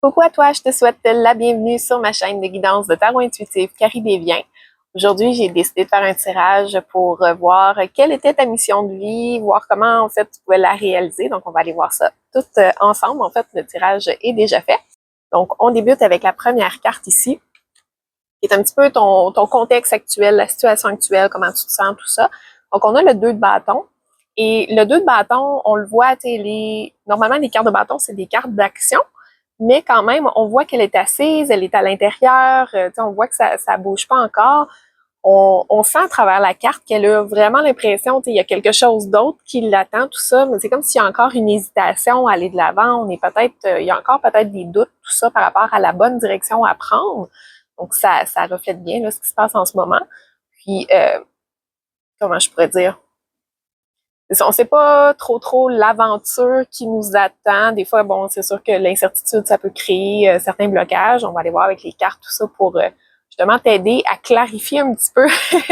Coucou à toi, je te souhaite la bienvenue sur ma chaîne de guidance de tarot intuitif caribéen. Aujourd'hui, j'ai décidé de faire un tirage pour voir quelle était ta mission de vie, voir comment en fait tu pouvais la réaliser. Donc, on va aller voir ça tout ensemble. En fait, le tirage est déjà fait. Donc, on débute avec la première carte ici, qui est un petit peu ton contexte actuel, la situation actuelle, comment tu te sens, tout ça. Donc, on a le 2 de bâton. Et le 2 de bâton, on le voit, normalement, les cartes de bâton, c'est des cartes d'action. Mais quand même, on voit qu'elle est assise, elle est à l'intérieur, on voit que ça bouge pas encore. On sent à travers la carte qu'elle a vraiment l'impression, il y a quelque chose d'autre qui l'attend, tout ça, mais c'est comme s'il y a encore une hésitation à aller de l'avant. On est peut-être, il y a encore peut-être des doutes, tout ça, par rapport à la bonne direction à prendre. Donc, ça reflète bien là, ce qui se passe en ce moment. Puis, comment je pourrais dire? On ne sait pas trop l'aventure qui nous attend. Des fois, bon, c'est sûr que l'incertitude, ça peut créer certains blocages. On va aller voir avec les cartes, tout ça, pour justement t'aider à clarifier un petit peu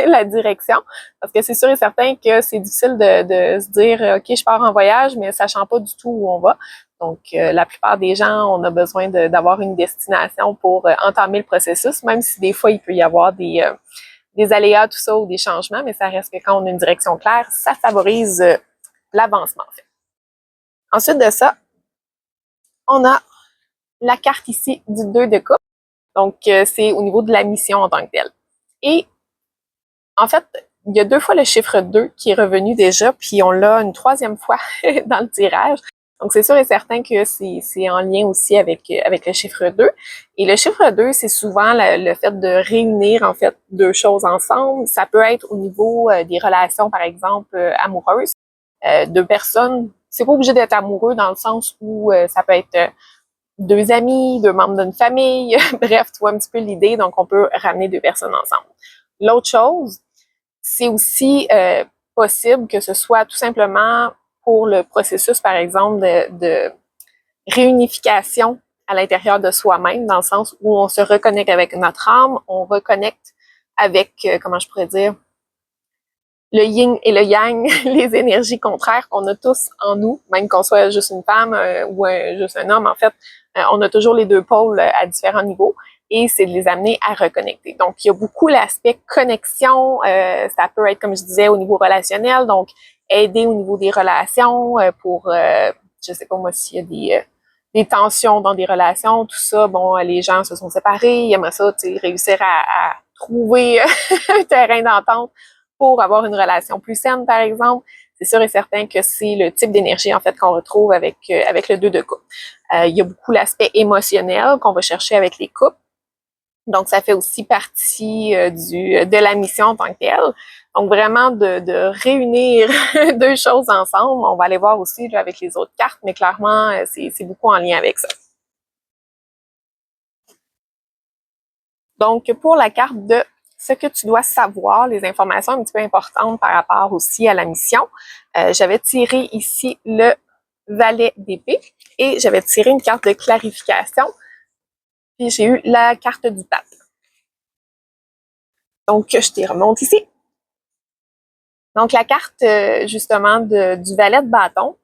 la direction. Parce que c'est sûr et certain que c'est difficile de se dire, OK, je pars en voyage, mais sachant pas du tout où on va. Donc, la plupart des gens, on a besoin d'avoir une destination pour entamer le processus, même si des fois, il peut y avoir des aléas, tout ça, ou des changements, mais ça reste que quand on a une direction claire, ça favorise l'avancement, en fait. Ensuite de ça, on a la carte ici du 2 de coupe. Donc, c'est au niveau de la mission en tant que telle. Et, en fait, il y a 2 fois le chiffre 2 qui est revenu déjà, puis on l'a une 3e fois dans le tirage. Donc, c'est sûr et certain que c'est en lien aussi avec le chiffre 2. Et le chiffre 2, c'est souvent le fait de réunir, en fait, 2 choses ensemble. Ça peut être au niveau des relations, par exemple, amoureuses. 2 personnes, c'est pas obligé d'être amoureux dans le sens où ça peut être 2 amis, 2 membres d'une famille. Bref, tu vois un petit peu l'idée. Donc, on peut ramener 2 personnes ensemble. L'autre chose, c'est aussi possible que ce soit tout simplement pour le processus, par exemple, de réunification à l'intérieur de soi-même, dans le sens où on se reconnecte avec notre âme, on reconnecte avec, comment je pourrais dire, le yin et le yang, les énergies contraires qu'on a tous en nous, même qu'on soit juste une femme ou juste un homme, en fait, on a toujours les 2 pôles à différents niveaux et c'est de les amener à reconnecter. Donc, il y a beaucoup l'aspect connexion, ça peut être, comme je disais, au niveau relationnel, donc aider au niveau des relations pour, je sais pas moi, s'il y a des tensions dans des relations, tout ça, bon, les gens se sont séparés, ils aimeraient ça, tu sais, réussir à trouver un terrain d'entente pour avoir une relation plus saine, par exemple. C'est sûr et certain que c'est le type d'énergie, en fait, qu'on retrouve avec le 2 de coupe. Il y a beaucoup l'aspect émotionnel qu'on va chercher avec les couples. Donc, ça fait aussi partie de la mission en tant que telle. Donc, vraiment, de réunir 2 choses ensemble. On va aller voir aussi là, avec les autres cartes, mais clairement, c'est beaucoup en lien avec ça. Donc, pour la carte de ce que tu dois savoir, les informations un petit peu importantes par rapport aussi à la mission, j'avais tiré ici le valet d'épée et j'avais tiré une carte de clarification. Puis j'ai eu la carte du pape. Donc, je t'y remonte ici. Donc, la carte, justement, du valet de bâton,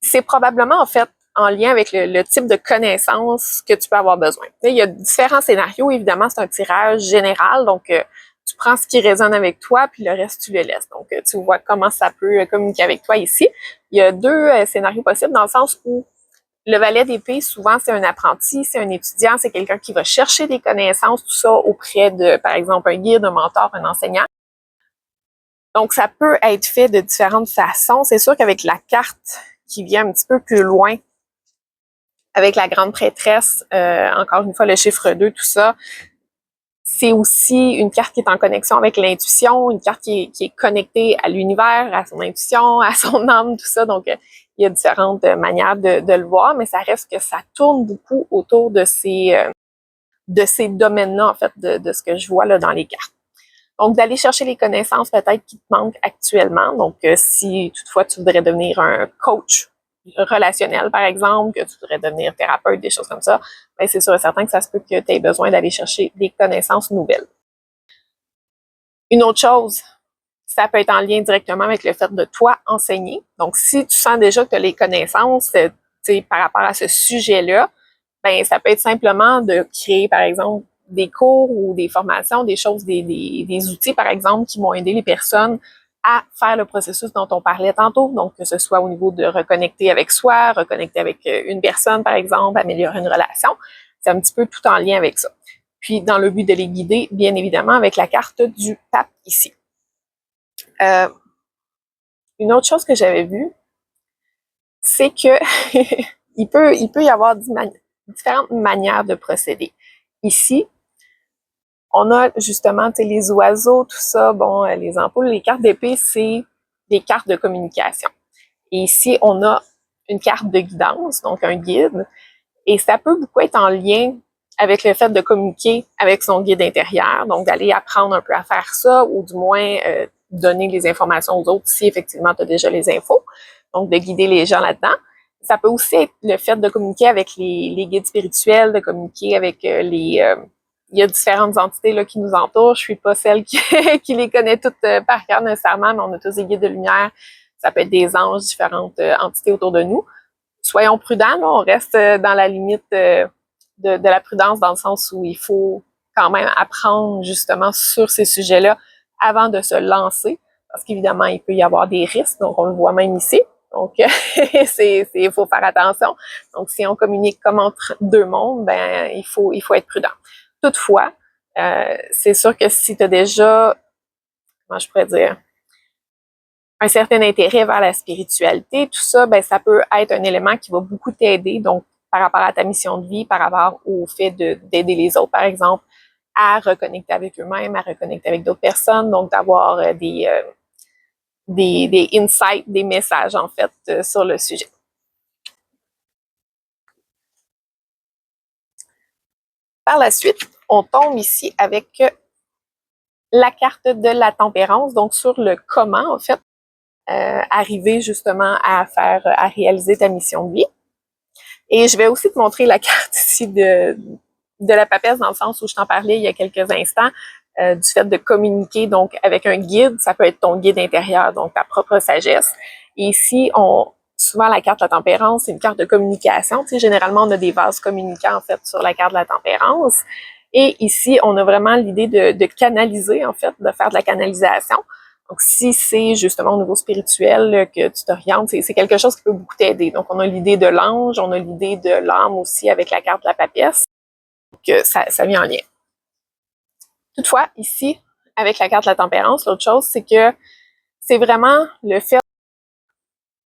c'est probablement, en fait, en lien avec le type de connaissances que tu peux avoir besoin. Il y a différents scénarios. Évidemment, c'est un tirage général. Donc, tu prends ce qui résonne avec toi, puis le reste, tu le laisses. Donc, tu vois comment ça peut communiquer avec toi ici. Il y a 2 scénarios possibles dans le sens où le valet d'épée, souvent, c'est un apprenti, c'est un étudiant, c'est quelqu'un qui va chercher des connaissances, tout ça auprès de, par exemple, un guide, un mentor, un enseignant. Donc, ça peut être fait de différentes façons. C'est sûr qu'avec la carte qui vient un petit peu plus loin, avec la grande prêtresse, encore une fois, le chiffre 2, tout ça, c'est aussi une carte qui est en connexion avec l'intuition, une carte qui est connectée à l'univers, à son intuition, à son âme, tout ça. Donc, il y a différentes manières de le voir, mais ça reste que ça tourne beaucoup autour de ces domaines-là, en fait, de ce que je vois là dans les cartes. Donc, d'aller chercher les connaissances peut-être qui te manquent actuellement. Donc, si toutefois tu voudrais devenir un coach relationnel, par exemple, que tu voudrais devenir thérapeute, des choses comme ça, bien, c'est sûr et certain que ça se peut que tu aies besoin d'aller chercher des connaissances nouvelles. Une autre chose, ça peut être en lien directement avec le fait de toi enseigner. Donc, si tu sens déjà que tu as les connaissances par rapport à ce sujet-là, ben ça peut être simplement de créer, par exemple, des cours ou des formations, des choses, des outils, par exemple, qui vont aider les personnes à faire le processus dont on parlait tantôt. Donc, que ce soit au niveau de reconnecter avec soi, reconnecter avec une personne, par exemple, améliorer une relation. C'est un petit peu tout en lien avec ça. Puis, dans le but de les guider, bien évidemment, avec la carte du pape ici. Une autre chose que j'avais vue, c'est que il peut y avoir différentes manières de procéder. Ici, on a justement les oiseaux, tout ça, bon, les ampoules, les cartes d'épée, c'est des cartes de communication. Et ici, on a une carte de guidance, donc un guide, et ça peut beaucoup être en lien avec le fait de communiquer avec son guide intérieur, donc d'aller apprendre un peu à faire ça, ou du moins donner les informations aux autres si effectivement tu as déjà les infos, donc de guider les gens là-dedans. Ça peut aussi être le fait de communiquer avec les guides spirituels, de communiquer avec il y a différentes entités là, qui nous entourent. Je suis pas celle qui les connaît toutes par cœur nécessairement, mais on a tous des guides de lumière. Ça peut être des anges, différentes entités autour de nous. Soyons prudents, là, on reste dans la limite de la prudence dans le sens où il faut quand même apprendre justement sur ces sujets-là avant de se lancer, parce qu'évidemment, il peut y avoir des risques, donc on le voit même ici. Donc, il faut faire attention. Donc, si on communique comme entre deux mondes, ben il faut être prudent. Toutefois, c'est sûr que si tu as déjà, comment je pourrais dire, un certain intérêt vers la spiritualité, tout ça, ben ça peut être un élément qui va beaucoup t'aider, donc par rapport à ta mission de vie, par rapport au fait d'aider les autres, par exemple, à reconnecter avec eux-mêmes, à reconnecter avec d'autres personnes, donc d'avoir des insights, des messages en fait sur le sujet. Par la suite, on tombe ici avec la carte de la tempérance, donc sur le comment en fait arriver justement à réaliser ta mission de vie. Et je vais aussi te montrer la carte ici de la papesse dans le sens où je t'en parlais il y a quelques instants, du fait de communiquer donc avec un guide, ça peut être ton guide intérieur, donc ta propre sagesse. Et ici, souvent la carte de la tempérance, c'est une carte de communication. Tu sais, généralement, on a des vases communicants en fait sur la carte de la tempérance. Et ici, on a vraiment l'idée de canaliser en fait, de faire de la canalisation. Donc, si c'est justement au niveau spirituel que tu t'orientes, c'est quelque chose qui peut beaucoup t'aider. Donc, on a l'idée de l'ange, on a l'idée de l'âme aussi avec la carte de la papesse. Donc, ça vient en lien. Toutefois, ici, avec la carte de la tempérance, l'autre chose, c'est que c'est vraiment le fait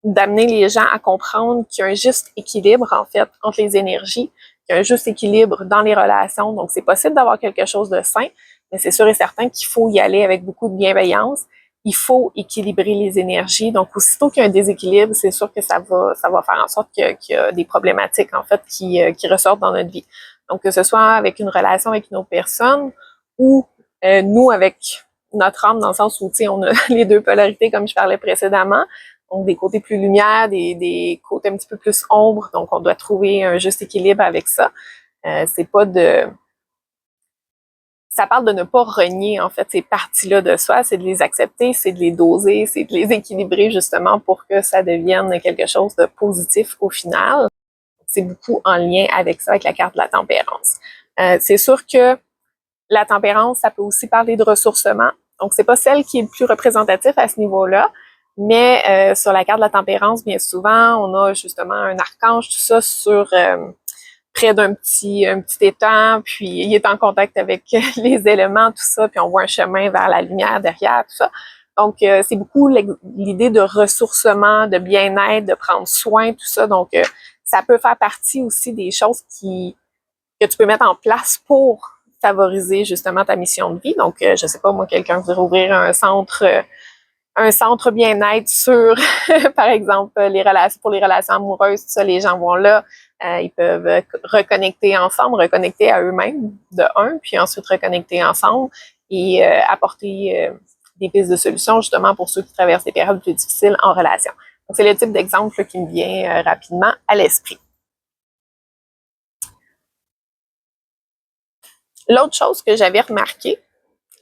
d'amener les gens à comprendre qu'il y a un juste équilibre, en fait, entre les énergies, qu'il y a un juste équilibre dans les relations. Donc, c'est possible d'avoir quelque chose de sain, mais c'est sûr et certain qu'il faut y aller avec beaucoup de bienveillance. Il faut équilibrer les énergies. Donc, aussitôt qu'il y a un déséquilibre, c'est sûr que ça va faire en sorte qu'il y a des problématiques, en fait, qui ressortent dans notre vie. Donc, que ce soit avec une relation avec une autre personne ou nous avec notre âme, dans le sens où, tu sais, on a les deux polarités, comme je parlais précédemment. Donc, des côtés plus lumière, des côtés un petit peu plus ombre. Donc, on doit trouver un juste équilibre avec ça. C'est pas de... Ça parle de ne pas renier, en fait, ces parties-là de soi. C'est de les accepter, c'est de les doser, c'est de les équilibrer, justement, pour que ça devienne quelque chose de positif au final. C'est beaucoup en lien avec ça, avec la carte de la tempérance. C'est sûr que la tempérance, ça peut aussi parler de ressourcement. Donc, c'est pas celle qui est le plus représentative à ce niveau-là. Mais sur la carte de la tempérance, bien souvent, on a justement un archange, tout ça, sur près un petit étang, puis il est en contact avec les éléments, tout ça, puis on voit un chemin vers la lumière derrière, tout ça. Donc, c'est beaucoup l'idée de ressourcement, de bien-être, de prendre soin, tout ça. Donc, ça peut faire partie aussi des choses que tu peux mettre en place pour favoriser justement ta mission de vie. Donc, je sais pas, moi, quelqu'un voudrait ouvrir un centre bien-être sur, par exemple, pour les relations amoureuses, tout ça, les gens vont là, ils peuvent reconnecter ensemble, reconnecter à eux-mêmes, de un, puis ensuite reconnecter ensemble et apporter des pistes de solutions, justement, pour ceux qui traversent des périodes plus difficiles en relation. Donc, c'est le type d'exemple qui me vient rapidement à l'esprit. L'autre chose que j'avais remarqué,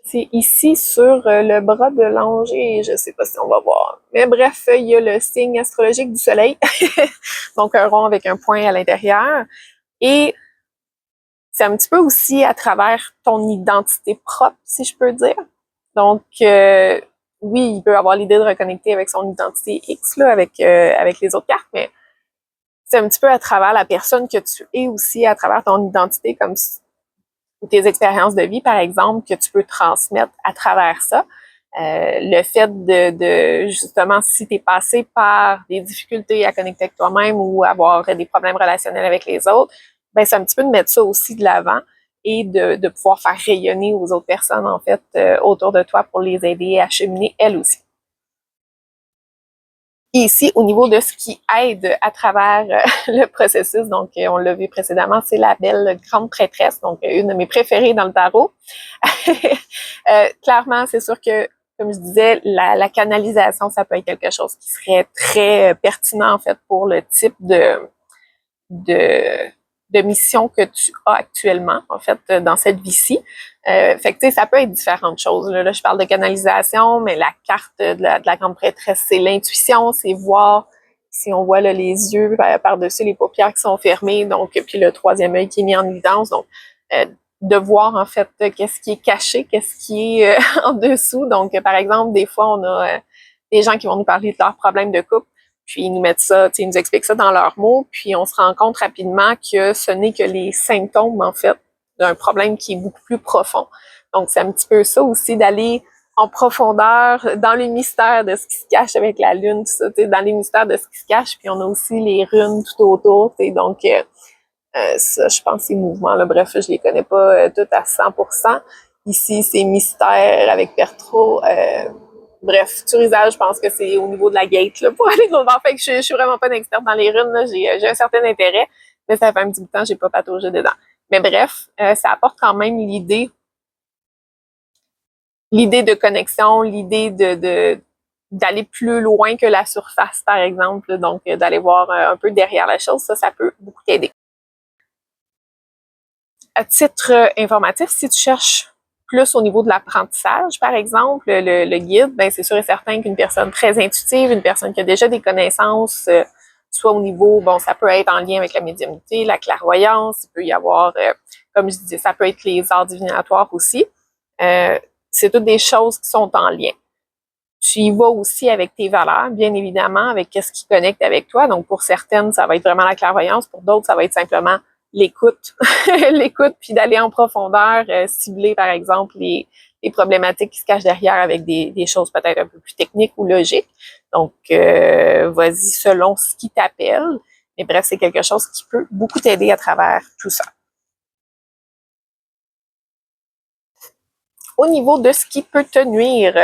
c'est ici sur le bras de l'ange, et je sais pas si on va voir. Mais bref, il y a le signe astrologique du soleil, donc un rond avec un point à l'intérieur. Et c'est un petit peu aussi à travers ton identité propre, si je peux dire. Donc, oui, il peut avoir l'idée de reconnecter avec son identité X, là, avec les autres cartes, mais c'est un petit peu à travers la personne que tu es aussi, à travers ton identité, comme tes expériences de vie, par exemple, que tu peux transmettre à travers ça. Le fait de justement, si tu es passé par des difficultés à connecter avec toi-même ou avoir des problèmes relationnels avec les autres, ben c'est un petit peu de mettre ça aussi de l'avant et de pouvoir faire rayonner aux autres personnes, en fait, autour de toi pour les aider à cheminer elles aussi. Et ici, au niveau de ce qui aide à travers le processus, donc on l'a vu précédemment, c'est la belle grande prêtresse, donc une de mes préférées dans le tarot. Clairement, c'est sûr que, comme je disais, la canalisation, ça peut être quelque chose qui serait très pertinent en fait pour le type de, de mission que tu as actuellement, en fait, dans cette vie-ci. Fait que, tu sais, ça peut être différentes choses. Là, je parle de canalisation, mais la carte de la grande prêtresse, c'est l'intuition, c'est voir si on voit là, les yeux par-dessus les paupières qui sont fermées, donc, puis le troisième œil qui est mis en évidence. Donc, de voir, en fait, qu'est-ce qui est caché, qu'est-ce qui est en dessous. Donc, par exemple, des fois, on a des gens qui vont nous parler de leurs problèmes de couple, puis ils nous mettent ça, ils nous expliquent ça dans leurs mots, puis on se rend compte rapidement que ce n'est que les symptômes, en fait, d'un problème qui est beaucoup plus profond. Donc, c'est un petit peu ça aussi, d'aller en profondeur dans les mystères de ce qui se cache avec la lune, tout ça, dans les mystères de ce qui se cache, puis on a aussi les runes tout autour, donc ça, je pense, ces mouvements-là, bref, je les connais pas tout à 100%. Ici, c'est mystère avec Pertro, bref, Turisal, je pense que c'est au niveau de la gate là, pour aller de l'autre bord. Fait que je suis vraiment pas une experte dans les runes. J'ai un certain intérêt, mais ça fait un petit bout de temps que j'ai pas pataugé dedans. Mais bref, ça apporte quand même l'idée de connexion, l'idée d'aller plus loin que la surface, par exemple. Donc, d'aller voir un peu derrière la chose, ça peut beaucoup t'aider. À titre informatif, si tu cherches plus au niveau de l'apprentissage, par exemple, le guide, ben c'est sûr et certain qu'une personne très intuitive, une personne qui a déjà des connaissances, soit au niveau, bon, ça peut être en lien avec la médiumnité, la clairvoyance, il peut y avoir, comme je disais, ça peut être les arts divinatoires aussi. C'est toutes des choses qui sont en lien. Tu y vas aussi avec tes valeurs, bien évidemment, avec qu'est-ce qui connecte avec toi. Donc, pour certaines, ça va être vraiment la clairvoyance. Pour d'autres, ça va être simplement l'écoute. L'écoute, puis d'aller en profondeur, cibler, par exemple, les problématiques qui se cachent derrière avec des choses peut-être un peu plus techniques ou logiques. Donc, vas-y selon ce qui t'appelle. Mais bref, c'est quelque chose qui peut beaucoup t'aider à travers tout ça. Au niveau de ce qui peut te nuire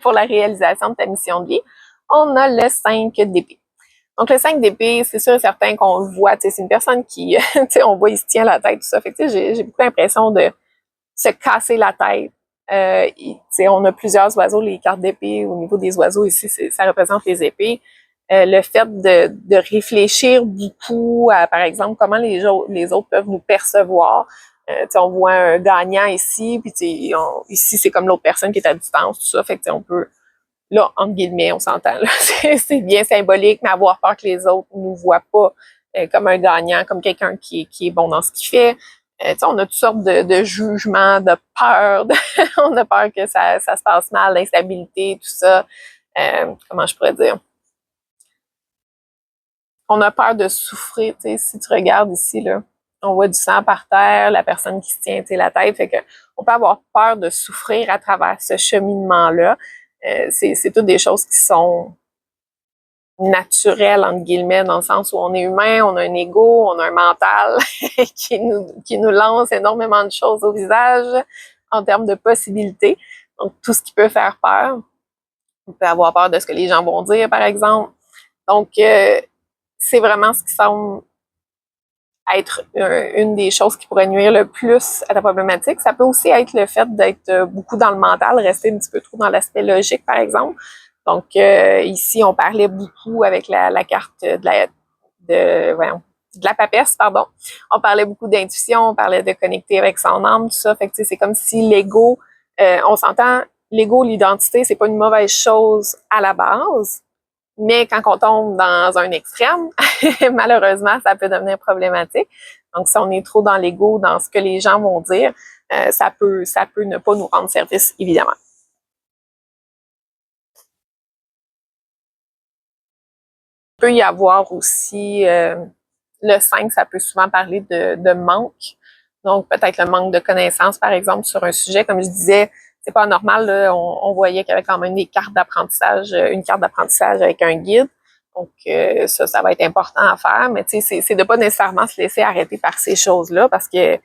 pour la réalisation de ta mission de vie, on a le 5 d'épée. Donc, le 5 d'épée, c'est sûr et certain qu'on le voit, c'est une personne qui, on voit, il se tient la tête, tout ça. Fait que, j'ai beaucoup l'impression de se casser la tête. On a plusieurs oiseaux, les cartes d'épée, au niveau des oiseaux ici, ça représente les épées. Le fait de réfléchir beaucoup à, par exemple, comment les autres peuvent nous percevoir. On voit un gagnant ici, puis ici, c'est comme l'autre personne qui est à distance, tout ça. Fait que on peut, là, entre guillemets, on s'entend, là, c'est bien symbolique, mais avoir peur que les autres ne nous voient pas comme un gagnant, comme quelqu'un qui est bon dans ce qu'il fait. On a toutes sortes de jugements, de peur, on a peur que ça se passe mal, l'instabilité, tout ça. Comment je pourrais dire? On a peur de souffrir, si tu regardes ici, là, on voit du sang par terre, la personne qui se tient la tête, fait que on peut avoir peur de souffrir à travers ce cheminement-là. C'est toutes des choses qui sont naturelles, entre guillemets, dans le sens où on est humain, on a un ego, on a un mental qui nous lance énormément de choses au visage en termes de possibilités. Donc, tout ce qui peut faire peur. On peut avoir peur de ce que les gens vont dire, par exemple. Donc, c'est vraiment ce qui semble être une des choses qui pourrait nuire le plus à ta problématique. Ça peut aussi être le fait d'être beaucoup dans le mental, rester un petit peu trop dans l'aspect logique, par exemple. Donc, ici, on parlait beaucoup avec la carte de la papesse, pardon. On parlait beaucoup d'intuition, on parlait de connecter avec son âme, tout ça. Fait que, c'est comme si l'ego, on s'entend, l'ego, l'identité, c'est pas une mauvaise chose à la base. Mais quand on tombe dans un extrême, malheureusement, ça peut devenir problématique. Donc, si on est trop dans l'ego, dans ce que les gens vont dire, ça peut ne pas nous rendre service, évidemment. Il peut y avoir aussi, le 5, ça peut souvent parler de manque. Donc, peut-être le manque de connaissances, par exemple, sur un sujet. Comme je disais, c'est pas normal, là, on voyait qu'il y avait quand même des cartes d'apprentissage, une carte d'apprentissage avec un guide. Donc, ça va être important à faire. Mais tu sais, c'est de pas nécessairement se laisser arrêter par ces choses-là parce que,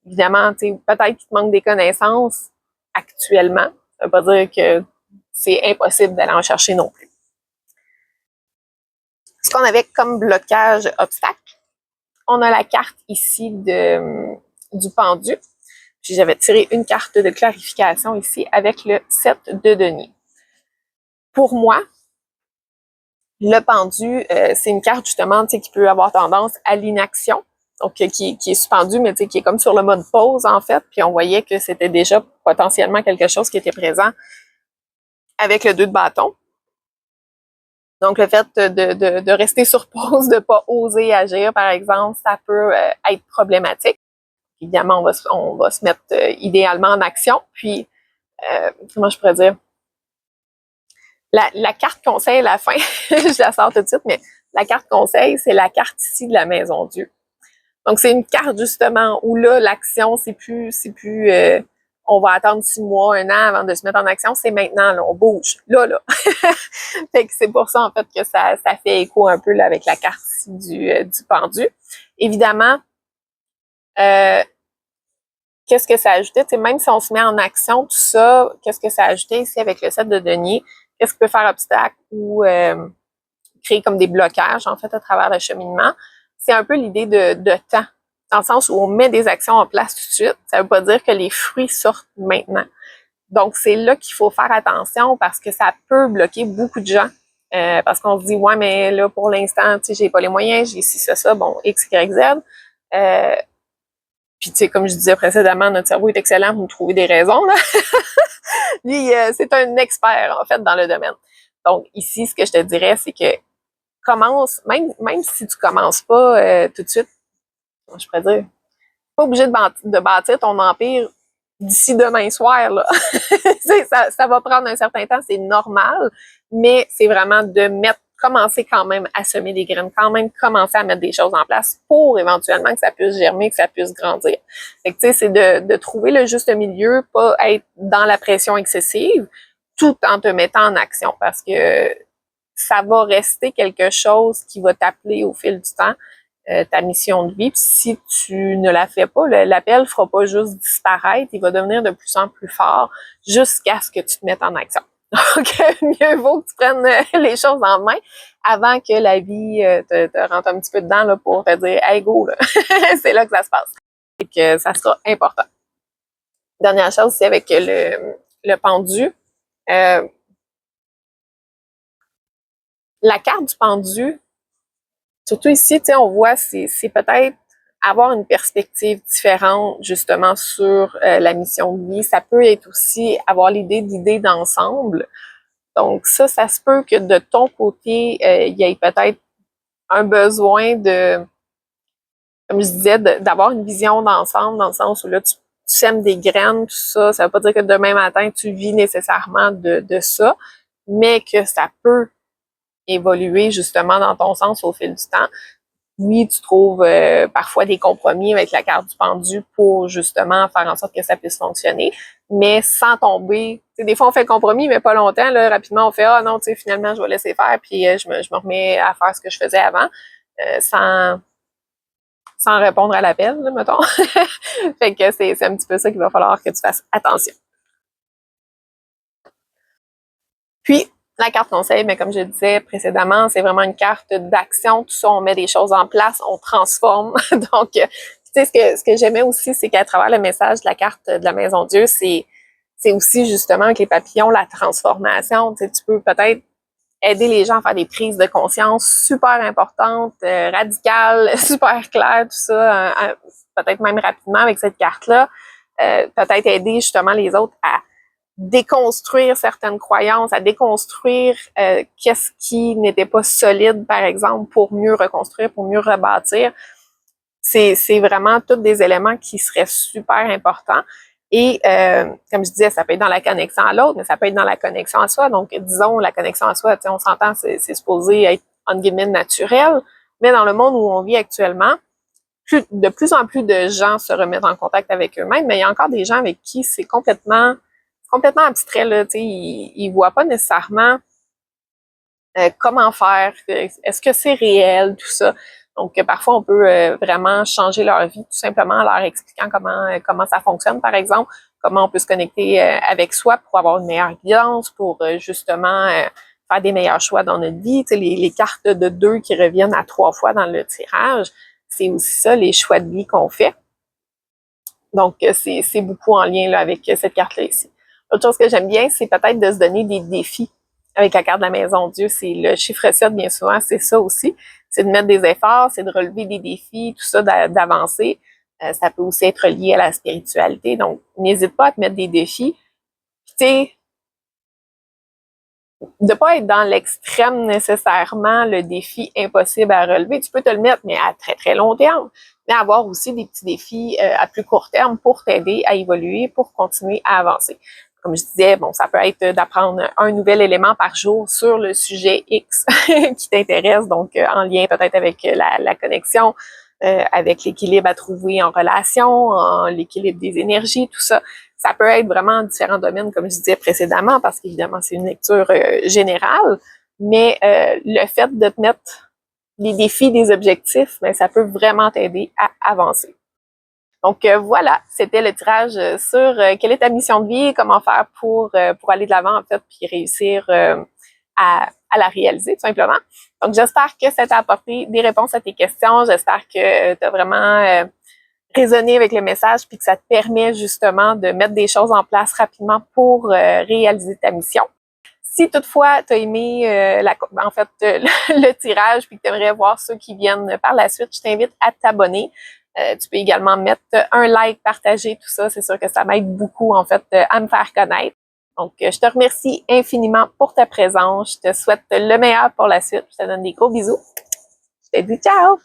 évidemment, tu sais, peut-être qu'il te manque des connaissances actuellement. Ça veut pas dire que c'est impossible d'aller en chercher non plus. Ce qu'on avait comme blocage obstacle, on a la carte ici du pendu. Puis j'avais tiré une carte de clarification ici avec le 7 de denier. Pour moi, le pendu, c'est une carte justement qui peut avoir tendance à l'inaction. Donc, qui est suspendu, mais qui est comme sur le mode pause, en fait. Puis on voyait que c'était déjà potentiellement quelque chose qui était présent avec le 2 de bâton. Donc, le fait de rester sur pause, de ne pas oser agir, par exemple, ça peut être problématique. Évidemment, on va se mettre idéalement en action. Puis, comment je pourrais dire? La carte conseil à la fin, je la sors tout de suite, mais la carte conseil, c'est la carte ici de la Maison Dieu. Donc, c'est une carte, justement, où là, l'action, c'est plus on va attendre 6 mois, 1 an avant de se mettre en action. C'est maintenant, là, on bouge. Là. Fait que c'est pour ça, en fait, que ça fait écho un peu là, avec la carte ici du pendu. Évidemment, qu'est-ce que ça ajoutait? T'sais, même si on se met en action, tout ça, qu'est-ce que ça ajoutait ici avec le 7 de denier? Qu'est-ce qui peut faire obstacle ou créer comme des blocages, en fait, à travers le cheminement? C'est un peu l'idée de temps, dans le sens où on met des actions en place tout de suite. Ça ne veut pas dire que les fruits sortent maintenant. Donc, c'est là qu'il faut faire attention parce que ça peut bloquer beaucoup de gens. Parce qu'on se dit, ouais, mais là, pour l'instant, tu sais, j'ai pas les moyens, j'ai ci, ça, bon, X, Y, Z. Puis, tu sais, comme je disais précédemment, notre cerveau est excellent pour nous trouver des raisons, là. Lui, c'est un expert, en fait, dans le domaine. Donc, ici, ce que je te dirais, c'est que commence, même si tu commences pas tout de suite, je pourrais dire, pas obligé de bâtir ton empire d'ici demain soir, là. ça va prendre un certain temps, c'est normal, mais c'est vraiment de commencer quand même à semer des graines, quand même commencer à mettre des choses en place pour éventuellement que ça puisse germer, que ça puisse grandir. Fait que, tu sais, c'est de trouver le juste milieu, pas être dans la pression excessive, tout en te mettant en action, parce que ça va rester quelque chose qui va t'appeler au fil du temps, ta mission de vie. Puis si tu ne la fais pas, l'appel ne fera pas juste disparaître, il va devenir de plus en plus fort jusqu'à ce que tu te mettes en action. Donc, mieux vaut que tu prennes les choses en main avant que la vie te rentre un petit peu dedans là, pour te dire « Hey, go! » C'est là que ça se passe. Et que ça sera important. Dernière chose, c'est avec le pendu. La carte du pendu, surtout ici, on voit, c'est peut-être avoir une perspective différente justement sur la mission de vie. Ça peut être aussi avoir l'idée d'ensemble. Donc ça se peut que de ton côté, il y ait peut-être un besoin de, comme je disais, d'avoir une vision d'ensemble, dans le sens où là, tu sèmes des graines, tout ça. Ça veut pas dire que demain matin, tu vis nécessairement de ça, mais que ça peut évoluer justement dans ton sens au fil du temps. Oui, tu trouves parfois des compromis avec la carte du pendu pour justement faire en sorte que ça puisse fonctionner, mais sans tomber. Tu sais, des fois, on fait le compromis, mais pas longtemps. Là, rapidement, on fait « Ah non, tu sais, finalement, je vais laisser faire, puis je me remets à faire ce que je faisais avant sans répondre à l'appel, mettons. » Fait que c'est un petit peu ça qu'il va falloir que tu fasses attention. Puis, la carte conseil, mais comme je disais précédemment, c'est vraiment une carte d'action. Tout ça, on met des choses en place, on transforme. Donc, tu sais, ce que j'aimais aussi, c'est qu'à travers le message de la carte de la Maison Dieu, c'est aussi justement avec les papillons, la transformation. Tu sais, tu peux peut-être aider les gens à faire des prises de conscience super importantes, radicales, super claires, tout ça, peut-être même rapidement avec cette carte-là. Peut-être aider justement les autres à déconstruire certaines croyances, à déconstruire qu'est-ce qui n'était pas solide, par exemple, pour mieux reconstruire, pour mieux rebâtir. c'est vraiment tous des éléments qui seraient super importants. Et comme je disais, ça peut être dans la connexion à l'autre, mais ça peut être dans la connexion à soi. Donc, disons, la connexion à soi, on s'entend, c'est supposé être, entre guillemets, naturel. Mais dans le monde où on vit actuellement, de plus en plus de gens se remettent en contact avec eux-mêmes, mais il y a encore des gens avec qui c'est complètement abstrait, là, ils voient pas nécessairement comment faire, est-ce que c'est réel, tout ça. Donc, parfois, on peut vraiment changer leur vie tout simplement en leur expliquant comment ça fonctionne, par exemple, comment on peut se connecter avec soi pour avoir une meilleure guidance, pour justement faire des meilleurs choix dans notre vie. Tu sais, les cartes de 2 qui reviennent à 3 fois dans le tirage, c'est aussi ça, les choix de vie qu'on fait. Donc, c'est beaucoup en lien là, avec cette carte-là ici. Autre chose que j'aime bien, c'est peut-être de se donner des défis avec la carte de la maison Dieu. C'est le chiffre 7, bien souvent, c'est ça aussi. C'est de mettre des efforts, c'est de relever des défis, tout ça, d'avancer. Ça peut aussi être lié à la spiritualité. Donc, n'hésite pas à te mettre des défis. Puis, tu sais, de pas être dans l'extrême nécessairement, le défi impossible à relever. Tu peux te le mettre, mais à très, très long terme. Mais avoir aussi des petits défis à plus court terme pour t'aider à évoluer, pour continuer à avancer. Comme je disais, bon, ça peut être d'apprendre un nouvel élément par jour sur le sujet X qui t'intéresse, donc en lien peut-être avec la connexion, avec l'équilibre à trouver en relation, l'équilibre des énergies, tout ça. Ça peut être vraiment différents domaines, comme je disais précédemment, parce qu'évidemment, c'est une lecture générale, mais le fait de te mettre des défis, des objectifs, ben, ça peut vraiment t'aider à avancer. Donc voilà, c'était le tirage sur quelle est ta mission de vie, comment faire pour aller de l'avant en fait, puis réussir à la réaliser tout simplement. Donc j'espère que ça t'a apporté des réponses à tes questions, j'espère que tu as vraiment résonner avec le message puis que ça te permet justement de mettre des choses en place rapidement pour réaliser ta mission. Si toutefois tu as aimé le tirage puis que tu aimerais voir ceux qui viennent par la suite, je t'invite à t'abonner. Tu peux également mettre un like, partager tout ça. C'est sûr que ça m'aide beaucoup en fait à me faire connaître. Donc, je te remercie infiniment pour ta présence. Je te souhaite le meilleur pour la suite. Je te donne des gros bisous. Je te dis ciao!